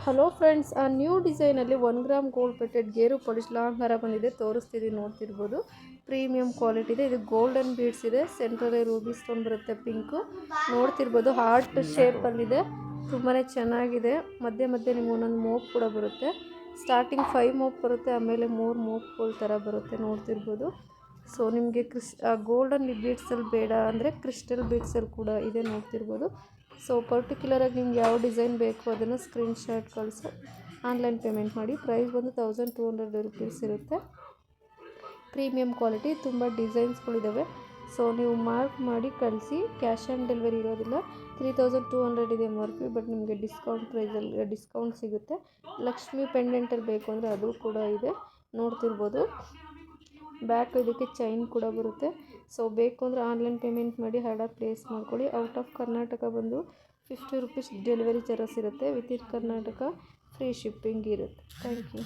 Hello friends, ಆ new ಡಿಸೈನಲ್ಲಿ 1 gram gold plated ಗೇರು polish long ಹಾರ ಬಂದಿದೆ. ತೋರಿಸ್ತಿದ್ದೀವಿ, ನೋಡ್ತಿರ್ಬೋದು. ಪ್ರೀಮಿಯಂ ಕ್ವಾಲಿಟಿ ಇದೆ. ಇದು ಗೋಲ್ಡನ್ ಬೀಡ್ಸ್ ಇದೆ. ಸೆಂಟ್ರಲ್ಲಿ ರೂಬಿ ಸ್ಟೋನ್ ಬರುತ್ತೆ, ಪಿಂಕು. ನೋಡ್ತಿರ್ಬೋದು, ಹಾರ್ಟ್ ಶೇಪಲ್ಲಿದೆ. ತುಂಬಾ ಚೆನ್ನಾಗಿದೆ. ಮಧ್ಯೆ ನಿಮ್ಗೆ ಒಂದೊಂದು ಮೋಪ್ ಕೂಡ ಬರುತ್ತೆ. ಸ್ಟಾರ್ಟಿಂಗ್ 5 ಮೋಪ್ ಬರುತ್ತೆ, ಆಮೇಲೆ 3 ಮೋಪ್ಗಳ ಥರ ಬರುತ್ತೆ. ನೋಡ್ತಿರ್ಬೋದು. ಸೊ ನಿಮಗೆ ಗೋಲ್ಡನ್ ಬೀಡ್ಸಲ್ಲಿ ಬೇಡ ಅಂದರೆ ಕ್ರಿಸ್ಟಲ್ ಬೀಡ್ಸಲ್ಲಿ ಕೂಡ ಇದೆ, ನೋಡ್ತಿರ್ಬೋದು. ಸೊ ಪರ್ಟಿಕ್ಯುಲರಾಗಿ ನಿಮ್ಗೆ ಯಾವ ಡಿಸೈನ್ ಬೇಕು ಅದನ್ನು ಸ್ಕ್ರೀನ್ಶಾಟ್ ಕಳಿಸಿ ಆನ್ಲೈನ್ ಪೇಮೆಂಟ್ ಮಾಡಿ. ಪ್ರೈಸ್ ಬಂದು 1200 ರುಪೀಸ್ ಇರುತ್ತೆ. ಪ್ರೀಮಿಯಂ ಕ್ವಾಲಿಟಿ, ತುಂಬ ಡಿಸೈನ್ಸ್ಗಳಿದ್ದಾವೆ. ಸೊ ನೀವು ಮಾರ್ಕ್ ಮಾಡಿ ಕಳಿಸಿ. ಕ್ಯಾಶ್ ಆನ್ ಡೆಲಿವರಿ ಇರೋದಿಲ್ಲ. 3200 ಇದೆ MRP, ಬಟ್ ನಿಮಗೆ ಡಿಸ್ಕೌಂಟ್ ಪ್ರೈಸಲ್ಲಿ ಡಿಸ್ಕೌಂಟ್ ಸಿಗುತ್ತೆ. ಲಕ್ಷ್ಮಿ ಪೆಂಡೆಂಟಲ್ಲಿ ಬೇಕು ಅಂದರೆ ಅದು ಕೂಡ ಇದೆ, ನೋಡ್ತಿರ್ಬೋದು. ಬ್ಯಾಕ್ ಇದಕ್ಕೆ ಚೈನ್ ಕೂಡ ಬರುತ್ತೆ. ಸೊ ಬೇಕು ಅಂದರೆ ಆನ್ಲೈನ್ ಪೇಮೆಂಟ್ ಮಾಡಿ ಆರ್ಡರ್ ಪ್ಲೇಸ್ ಮಾಡ್ಕೊಳ್ಳಿ. ಔಟ್ ಆಫ್ ಕರ್ನಾಟಕ ಬಂದು 50 ರುಪೀಸ್ ಡೆಲಿವರಿ ಚಾರ್ಜಸ್ ಇರುತ್ತೆ. ವಿತಿನ್ ಕರ್ನಾಟಕ ಫ್ರೀ ಶಿಪ್ಪಿಂಗ್ ಇರುತ್ತೆ. Thank you.